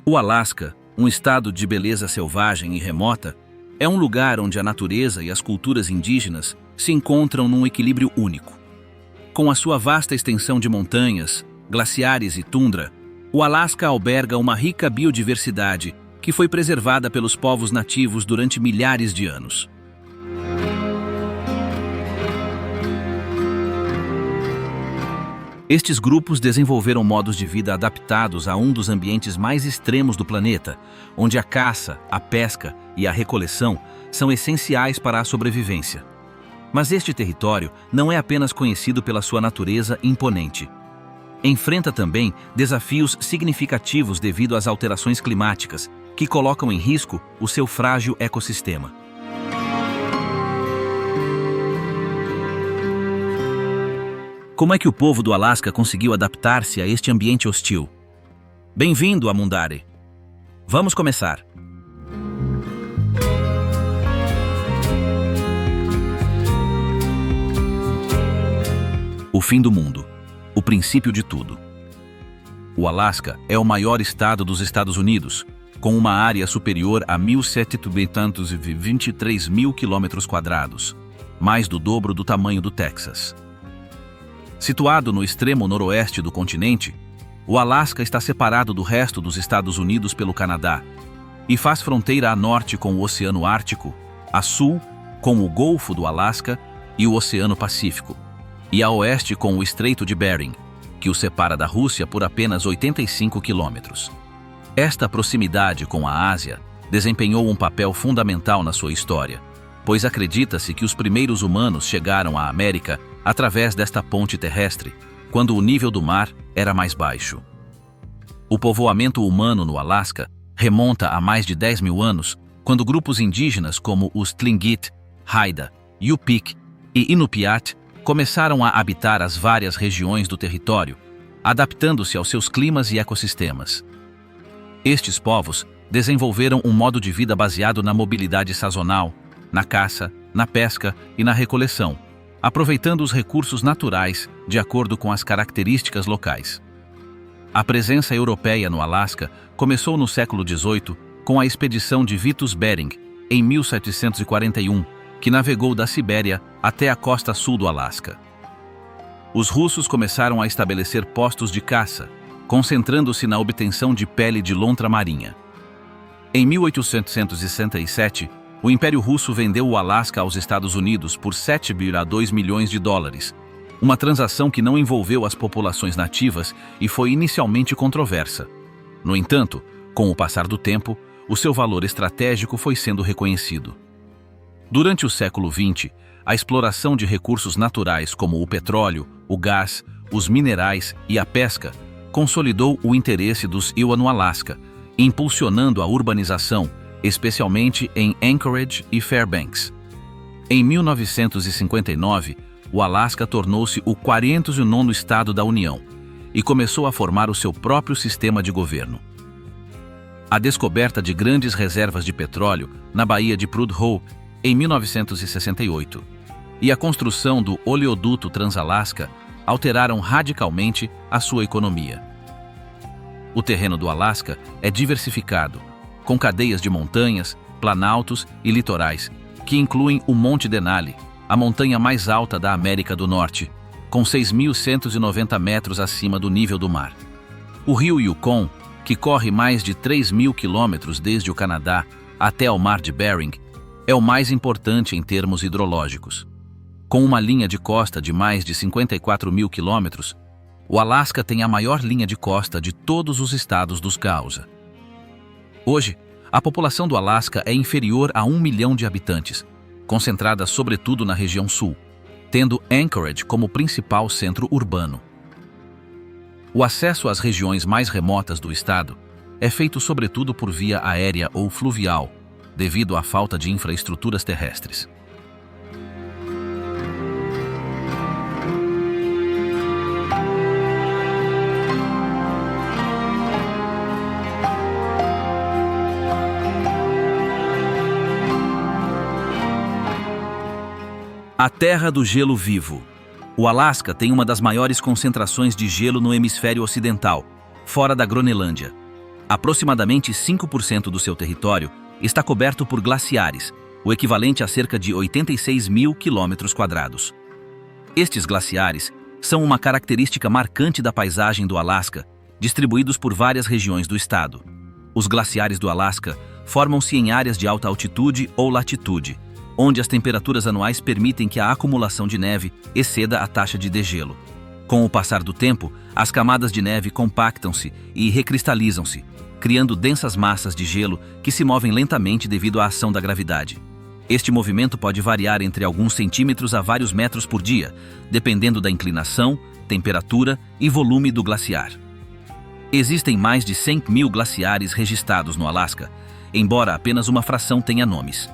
O Alasca, um estado de beleza selvagem e remota, é um lugar onde a natureza e as culturas indígenas se encontram num equilíbrio único. Com a sua vasta extensão de montanhas, glaciares e tundra, o Alasca alberga uma rica biodiversidade que foi preservada pelos povos nativos durante milhares de anos. Estes grupos desenvolveram modos de vida adaptados a um dos ambientes mais extremos do planeta, onde a caça, a pesca e a recoleção são essenciais para a sobrevivência. Mas este território não é apenas conhecido pela sua natureza imponente. Enfrenta também desafios significativos devido às alterações climáticas, que colocam em risco o seu frágil ecossistema. Como é que o povo do Alasca conseguiu adaptar-se a este ambiente hostil? Bem-vindo a Mundare! Vamos começar! O fim do mundo. O princípio de tudo. O Alasca é o maior estado dos Estados Unidos, com uma área superior a 1.723 mil km², mais do dobro do tamanho do Texas. Situado no extremo noroeste do continente, o Alasca está separado do resto dos Estados Unidos pelo Canadá e faz fronteira a norte com o Oceano Ártico, a sul com o Golfo do Alasca e o Oceano Pacífico, e a oeste com o Estreito de Bering, que o separa da Rússia por apenas 85 quilômetros. Esta proximidade com a Ásia desempenhou um papel fundamental na sua história, pois acredita-se que os primeiros humanos chegaram à América através desta ponte terrestre, quando o nível do mar era mais baixo. O povoamento humano no Alasca remonta a mais de 10 mil anos, quando grupos indígenas como os Tlingit, Haida, Yupik e Inupiat começaram a habitar as várias regiões do território, adaptando-se aos seus climas e ecossistemas. Estes povos desenvolveram um modo de vida baseado na mobilidade sazonal, na caça, na pesca e na recoleção, aproveitando os recursos naturais de acordo com as características locais. A presença europeia no Alasca começou no século XVIII com a expedição de Vitus Bering, em 1741, que navegou da Sibéria até a costa sul do Alasca. Os russos começaram a estabelecer postos de caça, concentrando-se na obtenção de pele de lontra marinha. Em 1867, o Império Russo vendeu o Alasca aos Estados Unidos por 7,2 milhões de dólares, uma transação que não envolveu as populações nativas e foi inicialmente controversa. No entanto, com o passar do tempo, o seu valor estratégico foi sendo reconhecido. Durante o século XX, a exploração de recursos naturais como o petróleo, o gás, os minerais e a pesca consolidou o interesse dos Iowa no Alasca, impulsionando a urbanização, especialmente em Anchorage e Fairbanks. Em 1959, o Alasca tornou-se o 49º estado da União e começou a formar o seu próprio sistema de governo. A descoberta de grandes reservas de petróleo na Baía de Prudhoe em 1968 e a construção do oleoduto Trans-Alaska alteraram radicalmente a sua economia. O terreno do Alasca é diversificado, com cadeias de montanhas, planaltos e litorais, que incluem o Monte Denali, a montanha mais alta da América do Norte, com 6.190 metros acima do nível do mar. O rio Yukon, que corre mais de 3.000 quilômetros desde o Canadá até ao Mar de Bering, é o mais importante em termos hidrológicos. Com uma linha de costa de mais de 54.000 quilômetros, o Alasca tem a maior linha de costa de todos os estados dos Causa. Hoje, a população do Alasca é inferior a 1 milhão de habitantes, concentrada sobretudo na região sul, tendo Anchorage como principal centro urbano. O acesso às regiões mais remotas do estado é feito sobretudo por via aérea ou fluvial, devido à falta de infraestruturas terrestres. A Terra do Gelo Vivo. O Alasca tem uma das maiores concentrações de gelo no hemisfério ocidental, fora da Groenlândia. Aproximadamente 5% do seu território está coberto por glaciares, o equivalente a cerca de 86 mil quilômetros quadrados. Estes glaciares são uma característica marcante da paisagem do Alasca, distribuídos por várias regiões do estado. Os glaciares do Alasca formam-se em áreas de alta altitude ou latitude, onde as temperaturas anuais permitem que a acumulação de neve exceda a taxa de degelo. Com o passar do tempo, as camadas de neve compactam-se e recristalizam-se, criando densas massas de gelo que se movem lentamente devido à ação da gravidade. Este movimento pode variar entre alguns centímetros a vários metros por dia, dependendo da inclinação, temperatura e volume do glaciar. Existem mais de 100 mil glaciares registrados no Alasca, embora apenas uma fração tenha nomes.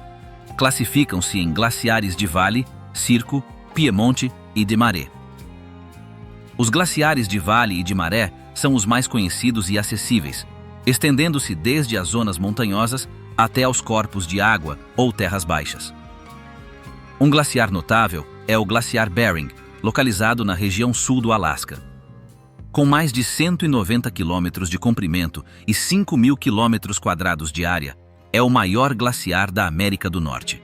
Classificam-se em glaciares de vale, circo, piemonte e de maré. Os glaciares de vale e de maré são os mais conhecidos e acessíveis, estendendo-se desde as zonas montanhosas até aos corpos de água ou terras baixas. Um glaciar notável é o Glaciar Bering, localizado na região sul do Alasca. Com mais de 190 quilômetros de comprimento e 5 mil quilômetros quadrados de área, é o maior glaciar da América do Norte.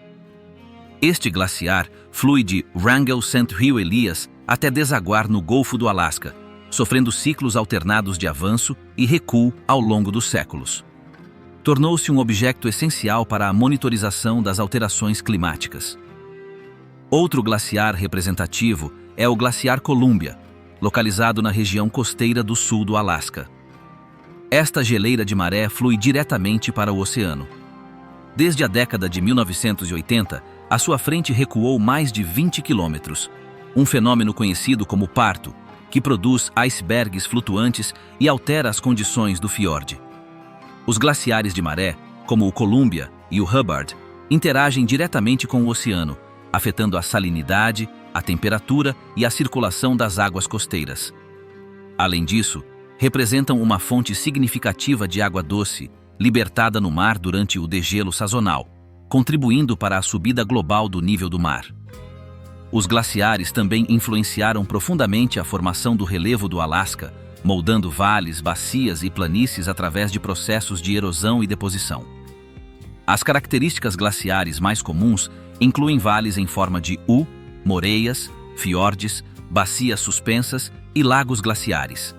Este glaciar flui de Wrangell-St. Hugh Elias até desaguar no Golfo do Alasca, sofrendo ciclos alternados de avanço e recuo ao longo dos séculos. Tornou-se um objeto essencial para a monitorização das alterações climáticas. Outro glaciar representativo é o Glaciar Columbia, localizado na região costeira do sul do Alasca. Esta geleira de maré flui diretamente para o oceano. Desde a década de 1980, a sua frente recuou mais de 20 quilômetros, um fenômeno conhecido como parto, que produz icebergs flutuantes e altera as condições do fiord. Os glaciares de maré, como o Columbia e o Hubbard, interagem diretamente com o oceano, afetando a salinidade, a temperatura e a circulação das águas costeiras. Além disso, representam uma fonte significativa de água doce, libertada no mar durante o degelo sazonal, contribuindo para a subida global do nível do mar. Os glaciares também influenciaram profundamente a formação do relevo do Alasca, moldando vales, bacias e planícies através de processos de erosão e deposição. As características glaciares mais comuns incluem vales em forma de U, moreias, fiordes, bacias suspensas e lagos glaciares.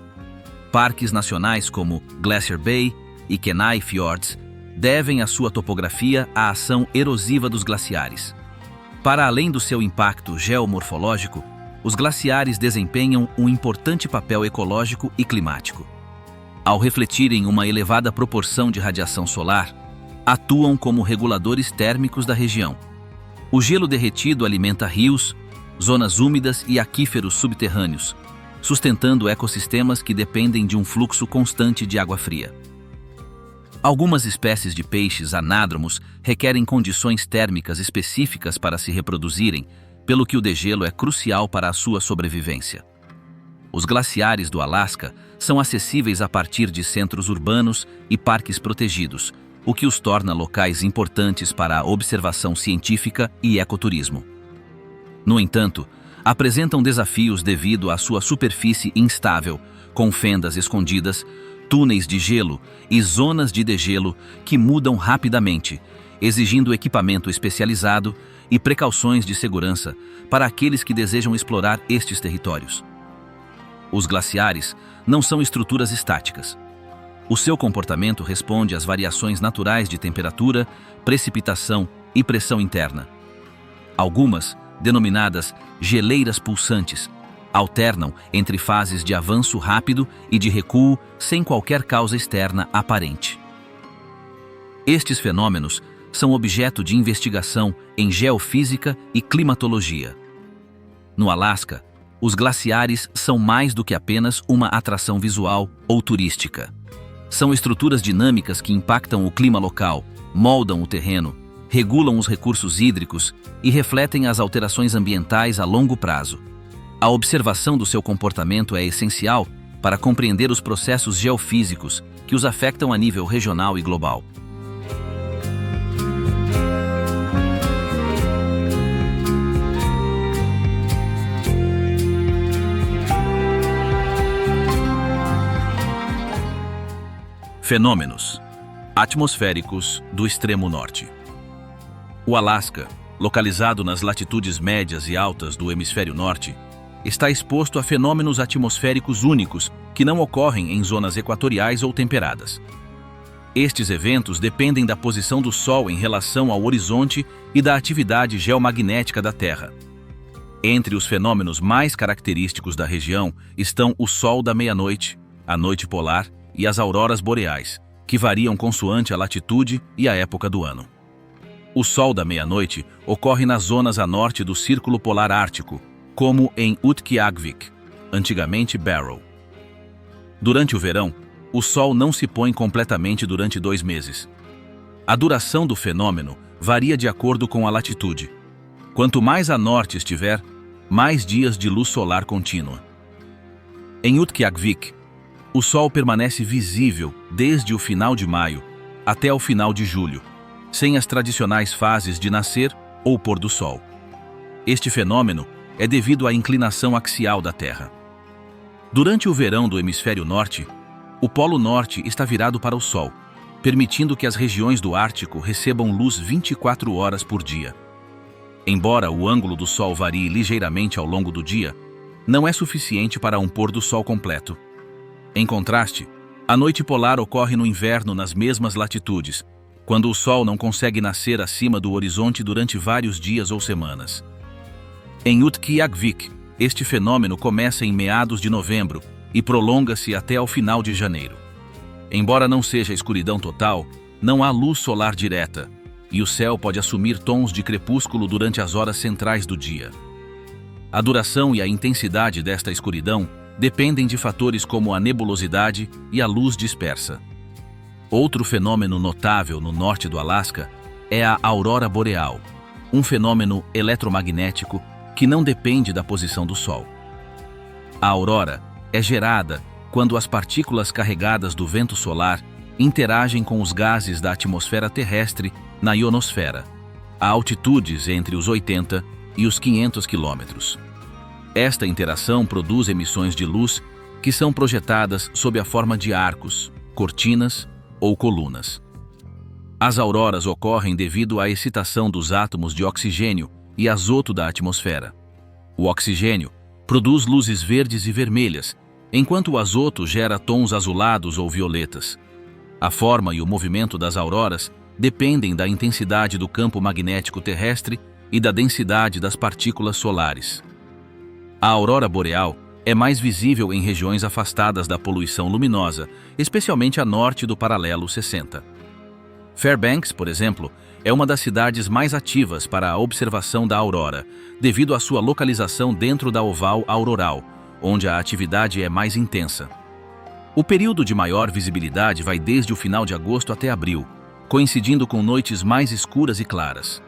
Parques nacionais como Glacier Bay e Kenai Fjords devem a sua topografia à ação erosiva dos glaciares. Para além do seu impacto geomorfológico, os glaciares desempenham um importante papel ecológico e climático. Ao refletirem uma elevada proporção de radiação solar, atuam como reguladores térmicos da região. O gelo derretido alimenta rios, zonas úmidas e aquíferos subterrâneos, sustentando ecossistemas que dependem de um fluxo constante de água fria. Algumas espécies de peixes anádromos requerem condições térmicas específicas para se reproduzirem, pelo que o degelo é crucial para a sua sobrevivência. Os glaciares do Alasca são acessíveis a partir de centros urbanos e parques protegidos, o que os torna locais importantes para a observação científica e ecoturismo. No entanto, apresentam desafios devido à sua superfície instável, com fendas escondidas, túneis de gelo e zonas de degelo que mudam rapidamente, exigindo equipamento especializado e precauções de segurança para aqueles que desejam explorar estes territórios. Os glaciares não são estruturas estáticas. O seu comportamento responde às variações naturais de temperatura, precipitação e pressão interna. Algumas, denominadas geleiras pulsantes, alternam entre fases de avanço rápido e de recuo sem qualquer causa externa aparente. Estes fenômenos são objeto de investigação em geofísica e climatologia. No Alasca, os glaciares são mais do que apenas uma atração visual ou turística. São estruturas dinâmicas que impactam o clima local, moldam o terreno, regulam os recursos hídricos e refletem as alterações ambientais a longo prazo. A observação do seu comportamento é essencial para compreender os processos geofísicos que os afetam a nível regional e global. Fenômenos atmosféricos do extremo norte. O Alasca, localizado nas latitudes médias e altas do hemisfério norte, está exposto a fenômenos atmosféricos únicos que não ocorrem em zonas equatoriais ou temperadas. Estes eventos dependem da posição do Sol em relação ao horizonte e da atividade geomagnética da Terra. Entre os fenômenos mais característicos da região estão o Sol da meia-noite, a noite polar e as auroras boreais, que variam consoante a latitude e a época do ano. O Sol da meia-noite ocorre nas zonas a norte do Círculo Polar Ártico, como em Utqiagvik, antigamente Barrow. Durante o verão, o Sol não se põe completamente durante 2 meses. A duração do fenômeno varia de acordo com a latitude. Quanto mais a norte estiver, mais dias de luz solar contínua. Em Utqiagvik, o Sol permanece visível desde o final de maio até o final de julho, sem as tradicionais fases de nascer ou pôr do Sol. Este fenômeno é devido à inclinação axial da Terra. Durante o verão do hemisfério norte, o Polo Norte está virado para o Sol, permitindo que as regiões do Ártico recebam luz 24 horas por dia. Embora o ângulo do Sol varie ligeiramente ao longo do dia, não é suficiente para um pôr do Sol completo. Em contraste, a noite polar ocorre no inverno nas mesmas latitudes, quando o Sol não consegue nascer acima do horizonte durante vários dias ou semanas. Em Utqiagvik, este fenômeno começa em meados de novembro e prolonga-se até ao final de janeiro. Embora não seja escuridão total, não há luz solar direta, e o céu pode assumir tons de crepúsculo durante as horas centrais do dia. A duração e a intensidade desta escuridão dependem de fatores como a nebulosidade e a luz dispersa. Outro fenômeno notável no norte do Alasca é a aurora boreal, um fenômeno eletromagnético que não depende da posição do Sol. A aurora é gerada quando as partículas carregadas do vento solar interagem com os gases da atmosfera terrestre na ionosfera, a altitudes entre os 80 e os 500 quilômetros. Esta interação produz emissões de luz que são projetadas sob a forma de arcos, cortinas ou colunas. As auroras ocorrem devido à excitação dos átomos de oxigênio e azoto da atmosfera. O oxigênio produz luzes verdes e vermelhas, enquanto o azoto gera tons azulados ou violetas. A forma e o movimento das auroras dependem da intensidade do campo magnético terrestre e da densidade das partículas solares. A aurora boreal é mais visível em regiões afastadas da poluição luminosa, especialmente a norte do paralelo 60. Fairbanks, por exemplo, é uma das cidades mais ativas para a observação da aurora, devido à sua localização dentro da oval auroral, onde a atividade é mais intensa. O período de maior visibilidade vai desde o final de agosto até abril, coincidindo com noites mais escuras e claras.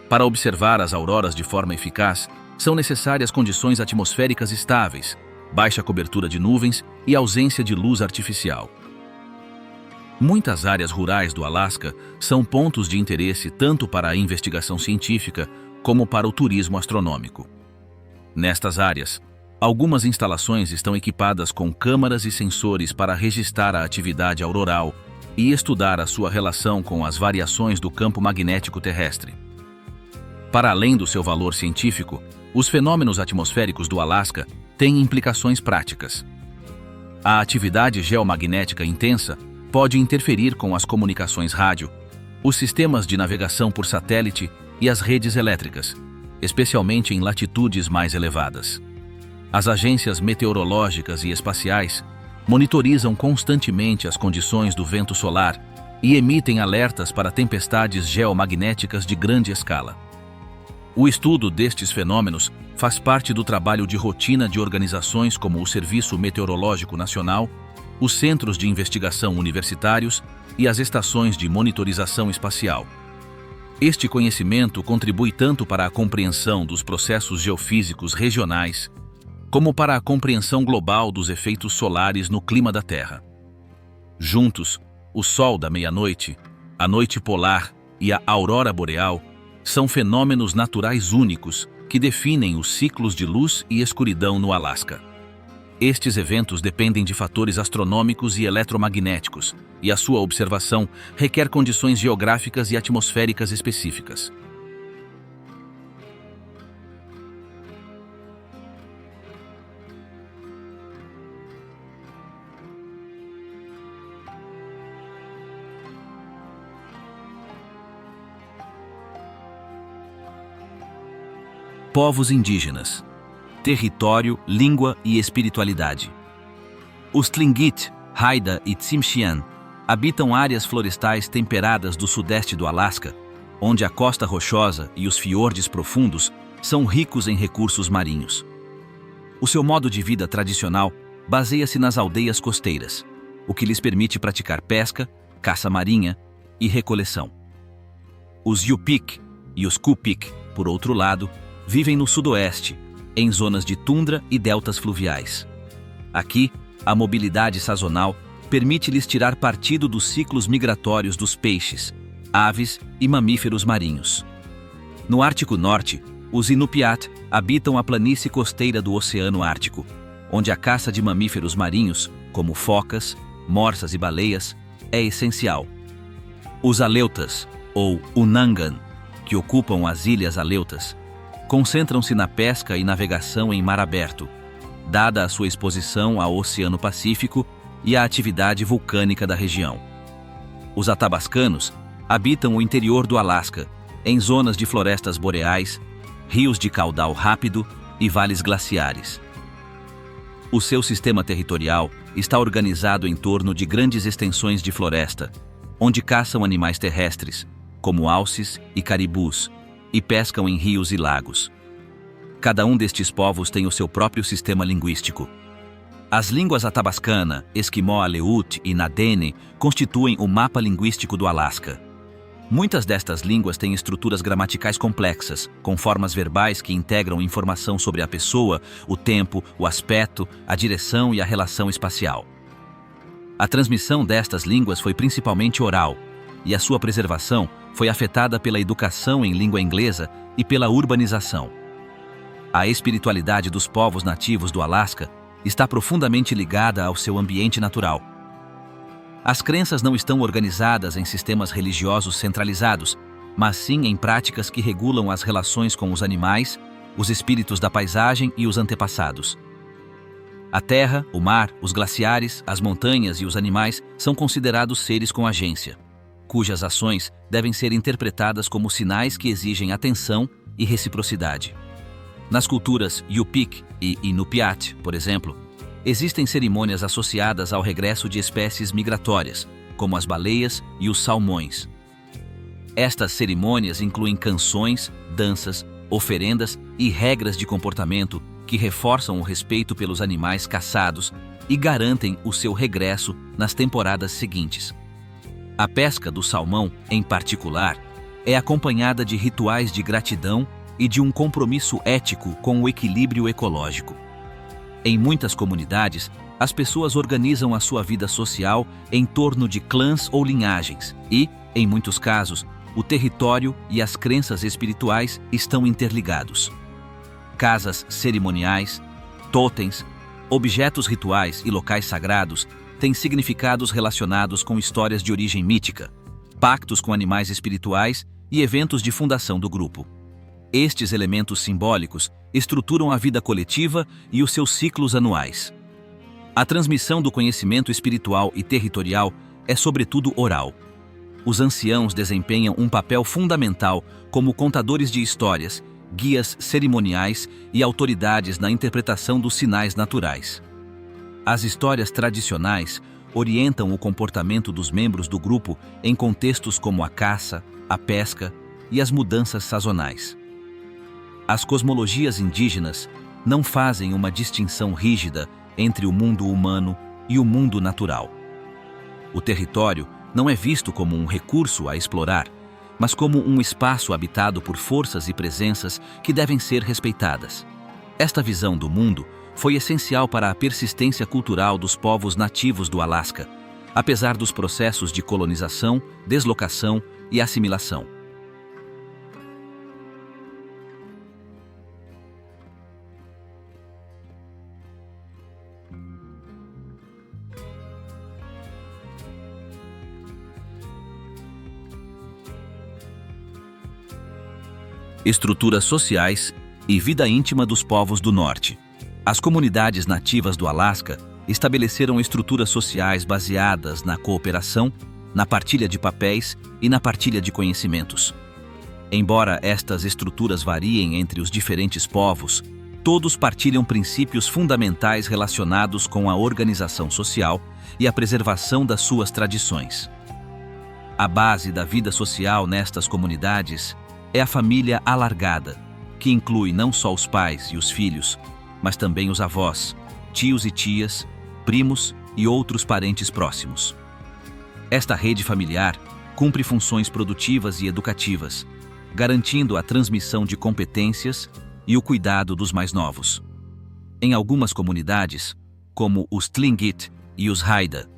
Para observar as auroras de forma eficaz, são necessárias condições atmosféricas estáveis, baixa cobertura de nuvens e ausência de luz artificial. Muitas áreas rurais do Alasca são pontos de interesse tanto para a investigação científica como para o turismo astronômico. Nestas áreas, algumas instalações estão equipadas com câmaras e sensores para registrar a atividade auroral e estudar a sua relação com as variações do campo magnético terrestre. Para além do seu valor científico, os fenômenos atmosféricos do Alasca têm implicações práticas. A atividade geomagnética intensa pode interferir com as comunicações rádio, os sistemas de navegação por satélite e as redes elétricas, especialmente em latitudes mais elevadas. As agências meteorológicas e espaciais monitorizam constantemente as condições do vento solar e emitem alertas para tempestades geomagnéticas de grande escala. O estudo destes fenômenos faz parte do trabalho de rotina de organizações como o Serviço Meteorológico Nacional, os Centros de Investigação Universitários e as estações de monitorização espacial. Este conhecimento contribui tanto para a compreensão dos processos geofísicos regionais, como para a compreensão global dos efeitos solares no clima da Terra. Juntos, o Sol da meia-noite, a noite polar e a aurora boreal são fenômenos naturais únicos que definem os ciclos de luz e escuridão no Alasca. Estes eventos dependem de fatores astronômicos e eletromagnéticos, e a sua observação requer condições geográficas e atmosféricas específicas. Povos indígenas. Território, língua e espiritualidade. Os Tlingit, Haida e Tsimshian habitam áreas florestais temperadas do sudeste do Alasca, onde a costa rochosa e os fiordes profundos são ricos em recursos marinhos. O seu modo de vida tradicional baseia-se nas aldeias costeiras, o que lhes permite praticar pesca, caça marinha e recoleção. Os Yupik e os Kupik, por outro lado, vivem no sudoeste, em zonas de tundra e deltas fluviais. Aqui, a mobilidade sazonal permite-lhes tirar partido dos ciclos migratórios dos peixes, aves e mamíferos marinhos. No Ártico Norte, os Inupiat habitam a planície costeira do Oceano Ártico, onde a caça de mamíferos marinhos, como focas, morsas e baleias, é essencial. Os Aleutas, ou Unangan, que ocupam as Ilhas Aleutas, concentram-se na pesca e navegação em mar aberto, dada a sua exposição ao Oceano Pacífico e à atividade vulcânica da região. Os Athabascanos habitam o interior do Alasca, em zonas de florestas boreais, rios de caudal rápido e vales glaciares. O seu sistema territorial está organizado em torno de grandes extensões de floresta, onde caçam animais terrestres, como alces e caribus, e pescam em rios e lagos. Cada um destes povos tem o seu próprio sistema linguístico. As línguas athabascana, esquimó-aleut e nadene constituem o mapa linguístico do Alasca. Muitas destas línguas têm estruturas gramaticais complexas, com formas verbais que integram informação sobre a pessoa, o tempo, o aspecto, a direção e a relação espacial. A transmissão destas línguas foi principalmente oral, e a sua preservação foi afetada pela educação em língua inglesa e pela urbanização. A espiritualidade dos povos nativos do Alasca está profundamente ligada ao seu ambiente natural. As crenças não estão organizadas em sistemas religiosos centralizados, mas sim em práticas que regulam as relações com os animais, os espíritos da paisagem e os antepassados. A terra, o mar, os glaciares, as montanhas e os animais são considerados seres com agência, cujas ações devem ser interpretadas como sinais que exigem atenção e reciprocidade. Nas culturas Yupik e Inupiat, por exemplo, existem cerimônias associadas ao regresso de espécies migratórias, como as baleias e os salmões. Estas cerimônias incluem canções, danças, oferendas e regras de comportamento que reforçam o respeito pelos animais caçados e garantem o seu regresso nas temporadas seguintes. A pesca do salmão, em particular, é acompanhada de rituais de gratidão e de um compromisso ético com o equilíbrio ecológico. Em muitas comunidades, as pessoas organizam a sua vida social em torno de clãs ou linhagens e, em muitos casos, o território e as crenças espirituais estão interligados. Casas cerimoniais, totens, objetos rituais e locais sagrados têm significados relacionados com histórias de origem mítica, pactos com animais espirituais e eventos de fundação do grupo. Estes elementos simbólicos estruturam a vida coletiva e os seus ciclos anuais. A transmissão do conhecimento espiritual e territorial é sobretudo oral. Os anciãos desempenham um papel fundamental como contadores de histórias, guias cerimoniais e autoridades na interpretação dos sinais naturais. As histórias tradicionais orientam o comportamento dos membros do grupo em contextos como a caça, a pesca e as mudanças sazonais. As cosmologias indígenas não fazem uma distinção rígida entre o mundo humano e o mundo natural. O território não é visto como um recurso a explorar, mas como um espaço habitado por forças e presenças que devem ser respeitadas. Esta visão do mundo foi essencial para a persistência cultural dos povos nativos do Alasca, apesar dos processos de colonização, deslocação e assimilação. estruturas sociais e vida íntima dos povos do norte. As comunidades nativas do Alasca estabeleceram estruturas sociais baseadas na cooperação, na partilha de papéis e na partilha de conhecimentos. Embora estas estruturas variem entre os diferentes povos, todos partilham princípios fundamentais relacionados com a organização social e a preservação das suas tradições. A base da vida social nestas comunidades é a família alargada, que inclui não só os pais e os filhos, mas também os avós, tios e tias, primos e outros parentes próximos. Esta rede familiar cumpre funções produtivas e educativas, garantindo a transmissão de competências e o cuidado dos mais novos. Em algumas comunidades, como os Tlingit e os Haida,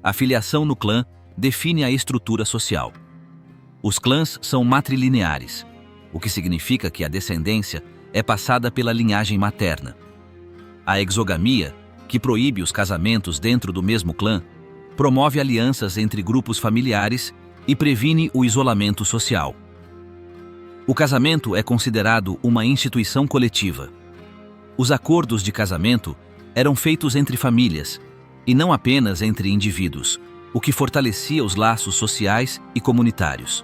a filiação no clã define a estrutura social. Os clãs são matrilineares, o que significa que a descendência é passada pela linhagem materna. A exogamia, que proíbe os casamentos dentro do mesmo clã, promove alianças entre grupos familiares e previne o isolamento social. O casamento é considerado uma instituição coletiva. Os acordos de casamento eram feitos entre famílias, e não apenas entre indivíduos, o que fortalecia os laços sociais e comunitários.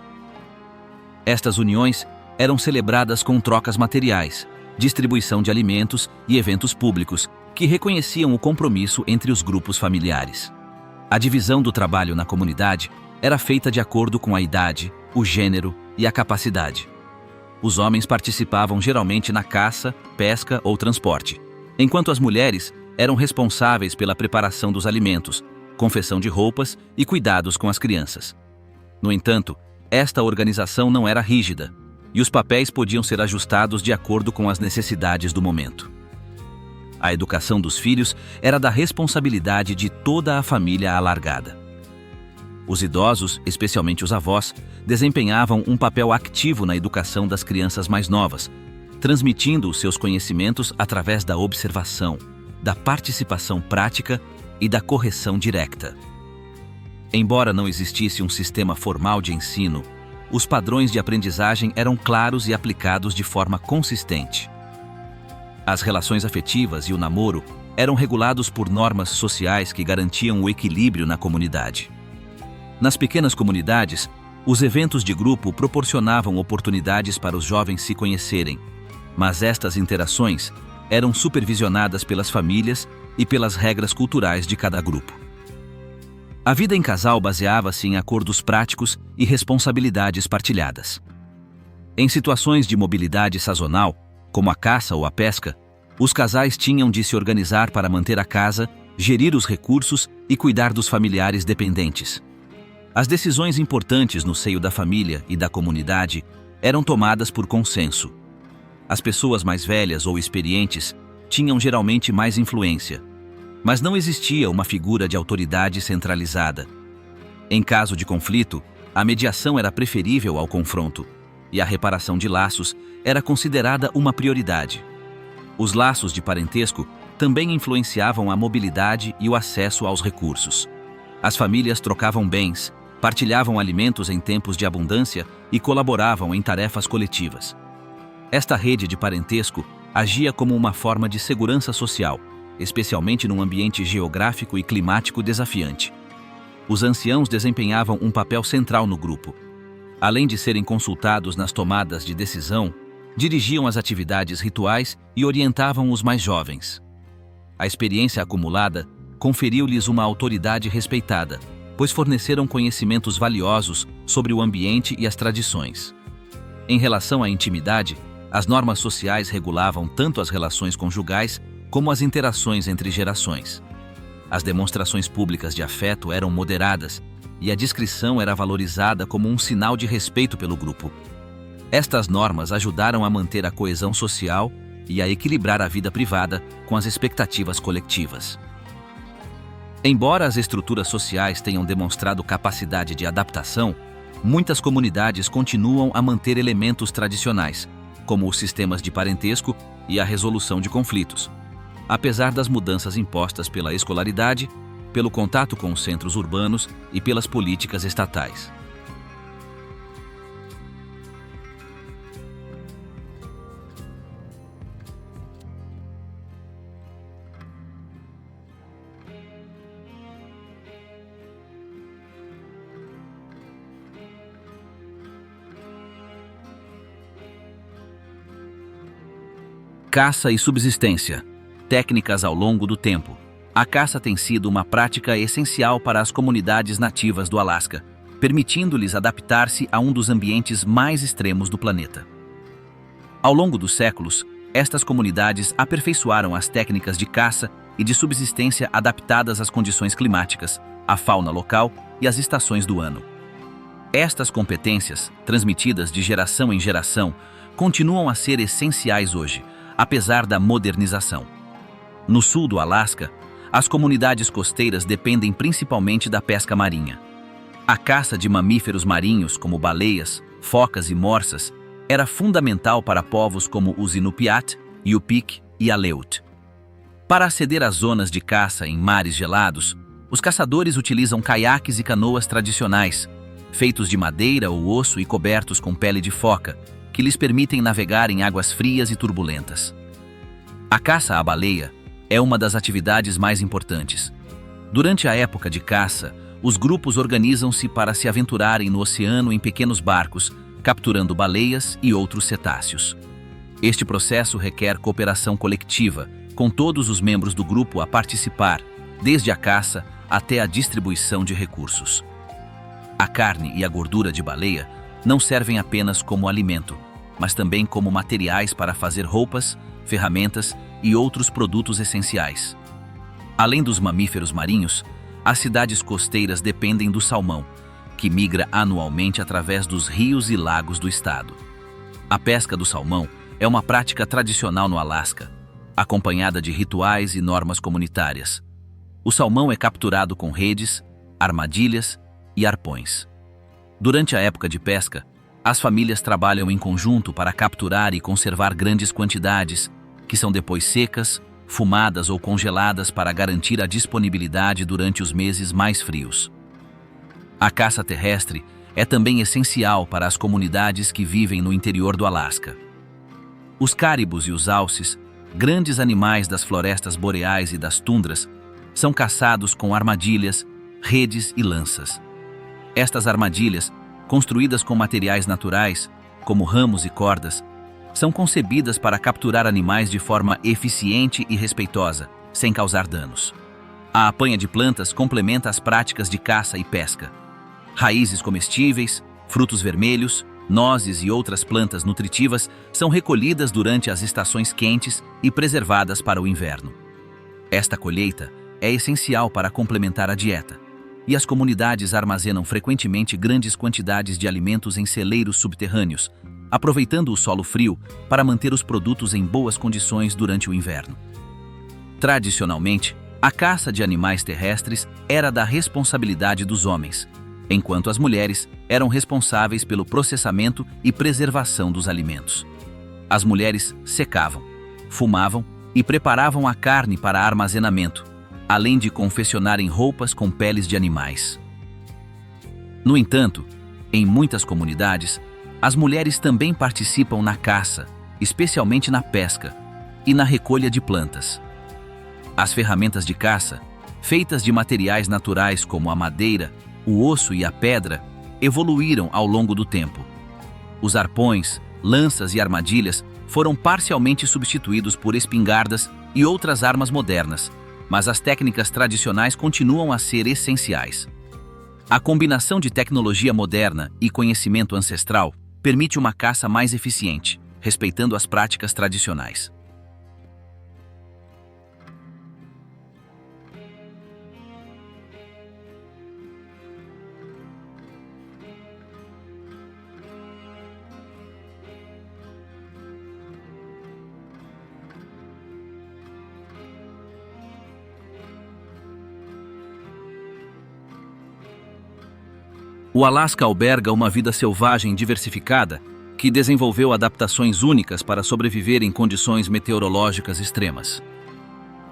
Estas uniões eram celebradas com trocas materiais, distribuição de alimentos e eventos públicos que reconheciam o compromisso entre os grupos familiares. A divisão do trabalho na comunidade era feita de acordo com a idade, o gênero e a capacidade. Os homens participavam geralmente na caça, pesca ou transporte, enquanto as mulheres eram responsáveis pela preparação dos alimentos, confecção de roupas e cuidados com as crianças. No entanto, esta organização não era rígida, e os papéis podiam ser ajustados de acordo com as necessidades do momento. A educação dos filhos era da responsabilidade de toda a família alargada. Os idosos, especialmente os avós, desempenhavam um papel ativo na educação das crianças mais novas, transmitindo os seus conhecimentos através da observação, da participação prática e da correção direta. Embora não existisse um sistema formal de ensino, os padrões de aprendizagem eram claros e aplicados de forma consistente. As relações afetivas e o namoro eram regulados por normas sociais que garantiam o equilíbrio na comunidade. Nas pequenas comunidades, os eventos de grupo proporcionavam oportunidades para os jovens se conhecerem, mas estas interações eram supervisionadas pelas famílias e pelas regras culturais de cada grupo. A vida em casal baseava-se em acordos práticos e responsabilidades partilhadas. Em situações de mobilidade sazonal, como a caça ou a pesca, os casais tinham de se organizar para manter a casa, gerir os recursos e cuidar dos familiares dependentes. As decisões importantes no seio da família e da comunidade eram tomadas por consenso. As pessoas mais velhas ou experientes tinham geralmente mais influência, mas não existia uma figura de autoridade centralizada. Em caso de conflito, a mediação era preferível ao confronto, e a reparação de laços era considerada uma prioridade. Os laços de parentesco também influenciavam a mobilidade e o acesso aos recursos. As famílias trocavam bens, partilhavam alimentos em tempos de abundância e colaboravam em tarefas coletivas. Esta rede de parentesco agia como uma forma de segurança social, especialmente num ambiente geográfico e climático desafiante. Os anciãos desempenhavam um papel central no grupo. Além de serem consultados nas tomadas de decisão, dirigiam as atividades rituais e orientavam os mais jovens. A experiência acumulada conferiu-lhes uma autoridade respeitada, pois forneceram conhecimentos valiosos sobre o ambiente e as tradições. Em relação à intimidade, as normas sociais regulavam tanto as relações conjugais como as interações entre gerações. As demonstrações públicas de afeto eram moderadas e a discrição era valorizada como um sinal de respeito pelo grupo. Estas normas ajudaram a manter a coesão social e a equilibrar a vida privada com as expectativas coletivas. Embora as estruturas sociais tenham demonstrado capacidade de adaptação, muitas comunidades continuam a manter elementos tradicionais, como os sistemas de parentesco e a resolução de conflitos. Apesar das mudanças impostas pela escolaridade, pelo contato com os centros urbanos e pelas políticas estatais. Caça e subsistência. Técnicas ao longo do tempo. A caça tem sido uma prática essencial para as comunidades nativas do Alasca, permitindo-lhes adaptar-se a um dos ambientes mais extremos do planeta. Ao longo dos séculos, estas comunidades aperfeiçoaram as técnicas de caça e de subsistência adaptadas às condições climáticas, à fauna local e às estações do ano. Estas competências, transmitidas de geração em geração, continuam a ser essenciais hoje, apesar da modernização. No sul do Alasca, as comunidades costeiras dependem principalmente da pesca marinha. A caça de mamíferos marinhos, como baleias, focas e morsas, era fundamental para povos como os Inupiat, Yupik e Aleut. Para aceder às zonas de caça em mares gelados, os caçadores utilizam caiaques e canoas tradicionais, feitos de madeira ou osso e cobertos com pele de foca, que lhes permitem navegar em águas frias e turbulentas. A caça à baleia é uma das atividades mais importantes. Durante a época de caça, os grupos organizam-se para se aventurarem no oceano em pequenos barcos, capturando baleias e outros cetáceos. Este processo requer cooperação coletiva, com todos os membros do grupo a participar, desde a caça até a distribuição de recursos. A carne e a gordura de baleia não servem apenas como alimento, mas também como materiais para fazer roupas, ferramentas e outros produtos essenciais. Além dos mamíferos marinhos, as cidades costeiras dependem do salmão, que migra anualmente através dos rios e lagos do estado. A pesca do salmão é uma prática tradicional no Alasca, acompanhada de rituais e normas comunitárias. O salmão é capturado com redes, armadilhas e arpões. Durante a época de pesca, as famílias trabalham em conjunto para capturar e conservar grandes quantidades, que são depois secas, fumadas ou congeladas para garantir a disponibilidade durante os meses mais frios. A caça terrestre é também essencial para as comunidades que vivem no interior do Alasca. Os cáribos e os alces, grandes animais das florestas boreais e das tundras, são caçados com armadilhas, redes e lanças. Estas armadilhas, construídas com materiais naturais, como ramos e cordas, são concebidas para capturar animais de forma eficiente e respeitosa, sem causar danos. A apanha de plantas complementa as práticas de caça e pesca. Raízes comestíveis, frutos vermelhos, nozes e outras plantas nutritivas são recolhidas durante as estações quentes e preservadas para o inverno. Esta colheita é essencial para complementar a dieta, e as comunidades armazenam frequentemente grandes quantidades de alimentos em celeiros subterrâneos, aproveitando o solo frio para manter os produtos em boas condições durante o inverno. Tradicionalmente, a caça de animais terrestres era da responsabilidade dos homens, enquanto as mulheres eram responsáveis pelo processamento e preservação dos alimentos. As mulheres secavam, fumavam e preparavam a carne para armazenamento, além de confeccionarem roupas com peles de animais. No entanto, em muitas comunidades, as mulheres também participam na caça, especialmente na pesca e na recolha de plantas. As ferramentas de caça, feitas de materiais naturais como a madeira, o osso e a pedra, evoluíram ao longo do tempo. Os arpões, lanças e armadilhas foram parcialmente substituídos por espingardas e outras armas modernas, mas as técnicas tradicionais continuam a ser essenciais. A combinação de tecnologia moderna e conhecimento ancestral permite uma caça mais eficiente, respeitando as práticas tradicionais. O Alasca alberga uma vida selvagem diversificada que desenvolveu adaptações únicas para sobreviver em condições meteorológicas extremas.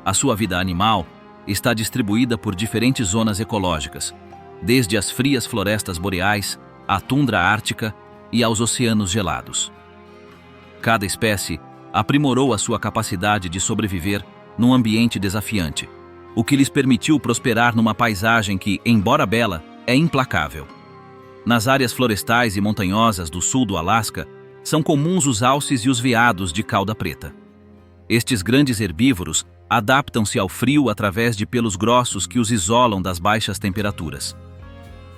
A sua vida animal está distribuída por diferentes zonas ecológicas, desde as frias florestas boreais, à tundra ártica e aos oceanos gelados. Cada espécie aprimorou a sua capacidade de sobreviver num ambiente desafiante, o que lhes permitiu prosperar numa paisagem que, embora bela, é implacável. Nas áreas florestais e montanhosas do sul do Alasca, são comuns os alces e os veados de cauda preta. Estes grandes herbívoros adaptam-se ao frio através de pelos grossos que os isolam das baixas temperaturas.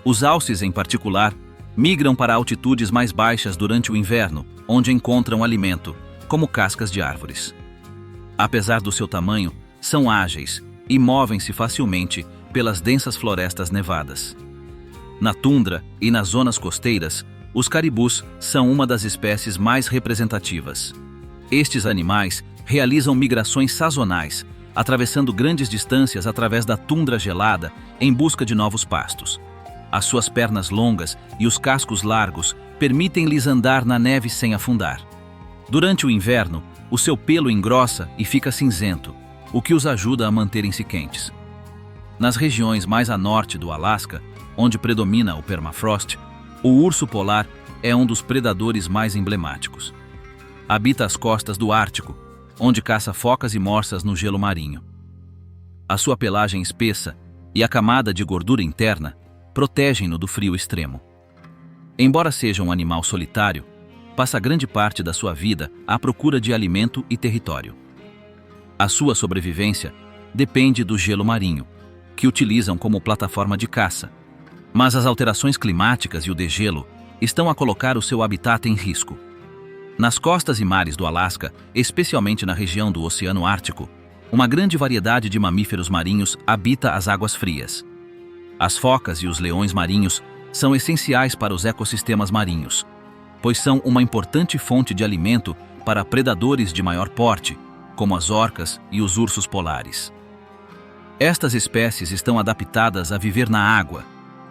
Os alces, em particular, migram para altitudes mais baixas durante o inverno, onde encontram alimento, como cascas de árvores. Apesar do seu tamanho, são ágeis e movem-se facilmente pelas densas florestas nevadas. Na tundra e nas zonas costeiras, os caribus são uma das espécies mais representativas. Estes animais realizam migrações sazonais, atravessando grandes distâncias através da tundra gelada em busca de novos pastos. As suas pernas longas e os cascos largos permitem-lhes andar na neve sem afundar. Durante o inverno, o seu pelo engrossa e fica cinzento, o que os ajuda a manterem-se quentes. Nas regiões mais a norte do Alasca, onde predomina o permafrost, o urso polar é um dos predadores mais emblemáticos. Habita as costas do Ártico, onde caça focas e morsas no gelo marinho. A sua pelagem espessa e a camada de gordura interna protegem-no do frio extremo. Embora seja um animal solitário, passa grande parte da sua vida à procura de alimento e território. A sua sobrevivência depende do gelo marinho, que utilizam como plataforma de caça, mas as alterações climáticas e o degelo estão a colocar o seu habitat em risco. Nas costas e mares do Alasca, especialmente na região do Oceano Ártico, uma grande variedade de mamíferos marinhos habita as águas frias. As focas e os leões marinhos são essenciais para os ecossistemas marinhos, pois são uma importante fonte de alimento para predadores de maior porte, como as orcas e os ursos polares. Estas espécies estão adaptadas a viver na água,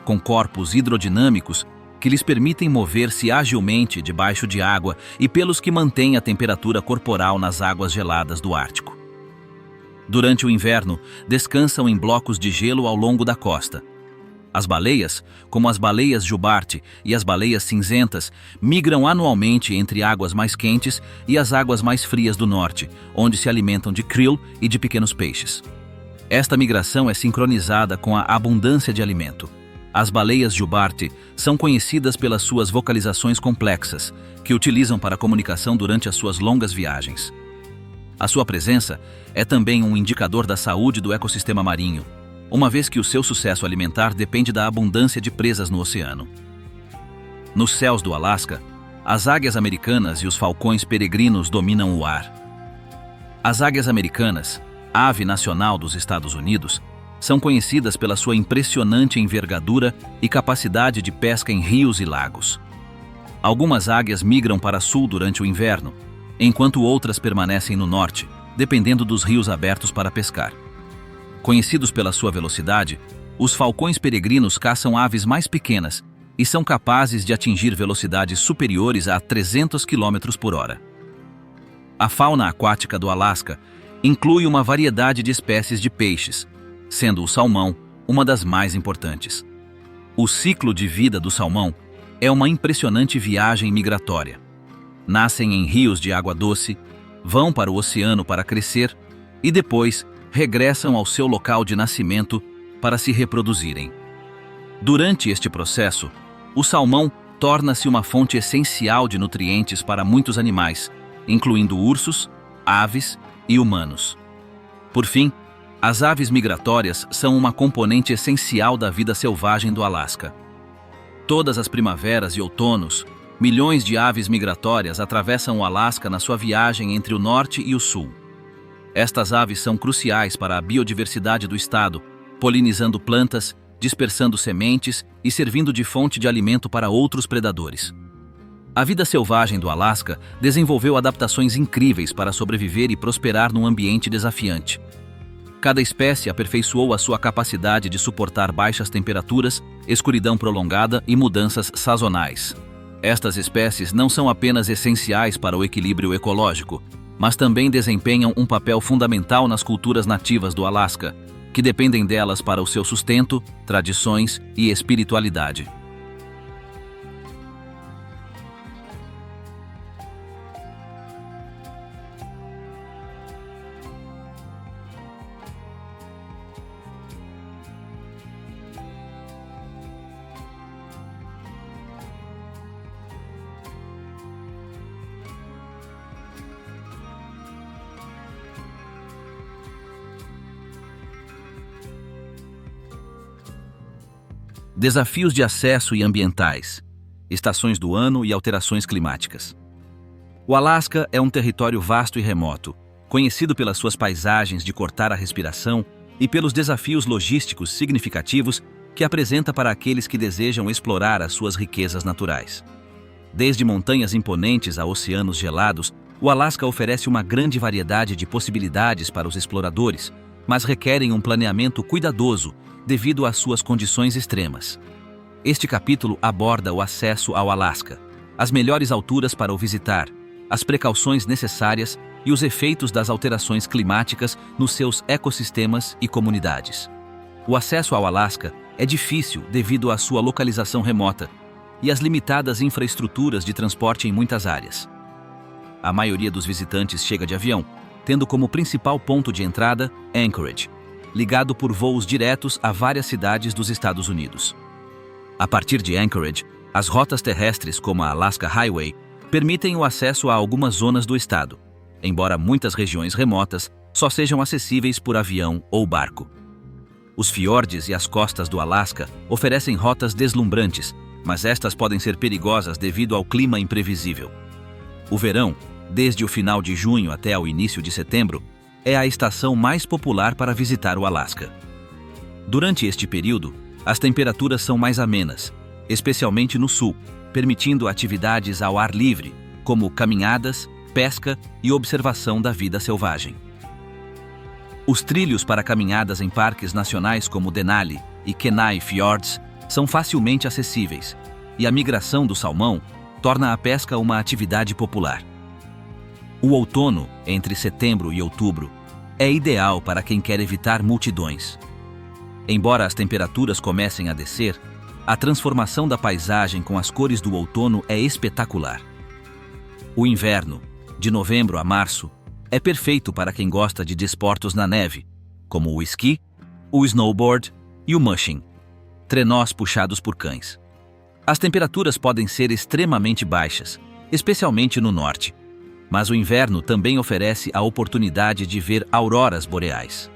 com corpos hidrodinâmicos que lhes permitem mover-se agilmente debaixo de água e pelos que mantêm a temperatura corporal nas águas geladas do Ártico. Durante o inverno, descansam em blocos de gelo ao longo da costa. As baleias, como as baleias jubarte e as baleias cinzentas, migram anualmente entre águas mais quentes e as águas mais frias do norte, onde se alimentam de krill e de pequenos peixes. Esta migração é sincronizada com a abundância de alimento. As baleias jubarte são conhecidas pelas suas vocalizações complexas, que utilizam para comunicação durante as suas longas viagens. A sua presença é também um indicador da saúde do ecossistema marinho, uma vez que o seu sucesso alimentar depende da abundância de presas no oceano. Nos céus do Alasca, as águias americanas e os falcões peregrinos dominam o ar. As águias americanas, ave nacional dos Estados Unidos, são conhecidas pela sua impressionante envergadura e capacidade de pesca em rios e lagos. Algumas águias migram para sul durante o inverno, enquanto outras permanecem no norte, dependendo dos rios abertos para pescar. Conhecidos pela sua velocidade, os falcões peregrinos caçam aves mais pequenas e são capazes de atingir velocidades superiores a 300 km por hora. A fauna aquática do Alasca inclui uma variedade de espécies de peixes, sendo o salmão uma das mais importantes. O ciclo de vida do salmão é uma impressionante viagem migratória. Nascem em rios de água doce, vão para o oceano para crescer e depois regressam ao seu local de nascimento para se reproduzirem. Durante este processo, o salmão torna-se uma fonte essencial de nutrientes para muitos animais, incluindo ursos, aves e humanos. Por fim, as aves migratórias são uma componente essencial da vida selvagem do Alasca. Todas as primaveras e outonos, milhões de aves migratórias atravessam o Alasca na sua viagem entre o norte e o sul. Estas aves são cruciais para a biodiversidade do estado, polinizando plantas, dispersando sementes e servindo de fonte de alimento para outros predadores. A vida selvagem do Alasca desenvolveu adaptações incríveis para sobreviver e prosperar num ambiente desafiante. Cada espécie aperfeiçoou a sua capacidade de suportar baixas temperaturas, escuridão prolongada e mudanças sazonais. Estas espécies não são apenas essenciais para o equilíbrio ecológico, mas também desempenham um papel fundamental nas culturas nativas do Alasca, que dependem delas para o seu sustento, tradições e espiritualidade. Desafios de acesso e ambientais, estações do ano e alterações climáticas. O Alasca é um território vasto e remoto, conhecido pelas suas paisagens de cortar a respiração e pelos desafios logísticos significativos que apresenta para aqueles que desejam explorar as suas riquezas naturais. Desde montanhas imponentes a oceanos gelados, o Alasca oferece uma grande variedade de possibilidades para os exploradores, mas requerem um planeamento cuidadoso devido às suas condições extremas. Este capítulo aborda o acesso ao Alasca, as melhores alturas para o visitar, as precauções necessárias e os efeitos das alterações climáticas nos seus ecossistemas e comunidades. O acesso ao Alasca é difícil devido à sua localização remota e às limitadas infraestruturas de transporte em muitas áreas. A maioria dos visitantes chega de avião, tendo como principal ponto de entrada Anchorage, ligado por voos diretos a várias cidades dos Estados Unidos. A partir de Anchorage, as rotas terrestres como a Alaska Highway permitem o acesso a algumas zonas do estado, embora muitas regiões remotas só sejam acessíveis por avião ou barco. Os fiordes e as costas do Alasca oferecem rotas deslumbrantes, mas estas podem ser perigosas devido ao clima imprevisível. O verão, desde o final de junho até o início de setembro, é a estação mais popular para visitar o Alasca. Durante este período, as temperaturas são mais amenas, especialmente no sul, permitindo atividades ao ar livre, como caminhadas, pesca e observação da vida selvagem. Os trilhos para caminhadas em parques nacionais como Denali e Kenai Fjords são facilmente acessíveis, e a migração do salmão torna a pesca uma atividade popular. O outono, entre setembro e outubro, é ideal para quem quer evitar multidões. Embora as temperaturas comecem a descer, a transformação da paisagem com as cores do outono é espetacular. O inverno, de novembro a março, é perfeito para quem gosta de desportos na neve, como o esqui, o snowboard e o mushing, trenós puxados por cães. As temperaturas podem ser extremamente baixas, especialmente no norte, mas o inverno também oferece a oportunidade de ver auroras boreais.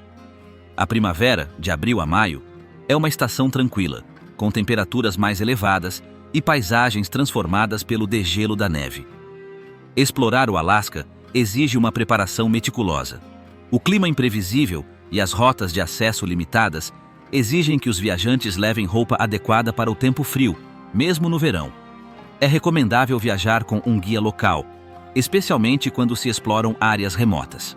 A primavera, de abril a maio, é uma estação tranquila, com temperaturas mais elevadas e paisagens transformadas pelo degelo da neve. Explorar o Alasca exige uma preparação meticulosa. O clima imprevisível e as rotas de acesso limitadas exigem que os viajantes levem roupa adequada para o tempo frio, mesmo no verão. É recomendável viajar com um guia local, especialmente quando se exploram áreas remotas.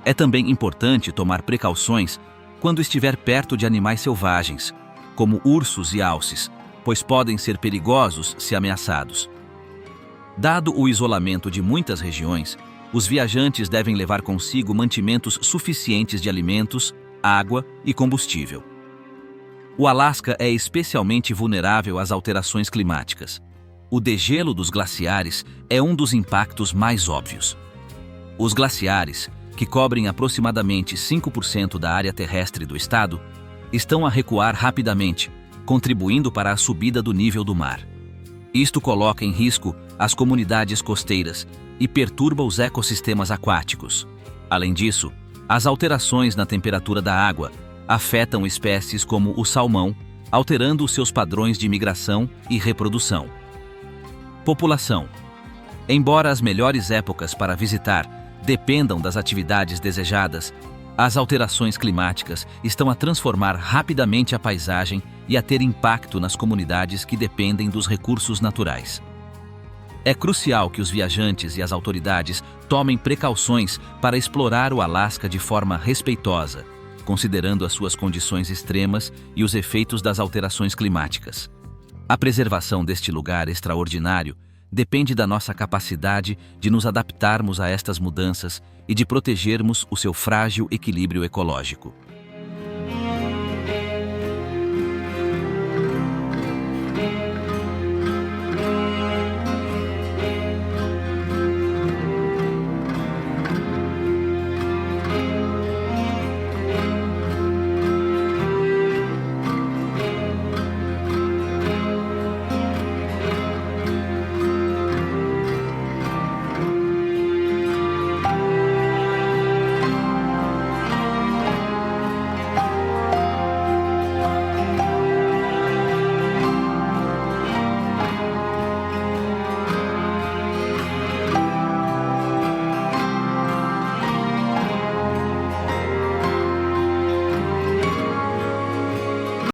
É também importante tomar precauções quando estiver perto de animais selvagens, como ursos e alces, pois podem ser perigosos se ameaçados. Dado o isolamento de muitas regiões, os viajantes devem levar consigo mantimentos suficientes de alimentos, água e combustível. O Alasca é especialmente vulnerável às alterações climáticas. O degelo dos glaciares é um dos impactos mais óbvios. Os glaciares, que cobrem aproximadamente 5% da área terrestre do estado, estão a recuar rapidamente, contribuindo para a subida do nível do mar. Isto coloca em risco as comunidades costeiras e perturba os ecossistemas aquáticos. Além disso, as alterações na temperatura da água afetam espécies como o salmão, alterando os seus padrões de migração e reprodução. População. Embora as melhores épocas para visitar dependam das atividades desejadas, as alterações climáticas estão a transformar rapidamente a paisagem e a ter impacto nas comunidades que dependem dos recursos naturais. É crucial que os viajantes e as autoridades tomem precauções para explorar o Alasca de forma respeitosa, considerando as suas condições extremas e os efeitos das alterações climáticas. A preservação deste lugar extraordinário depende da nossa capacidade de nos adaptarmos a estas mudanças e de protegermos o seu frágil equilíbrio ecológico.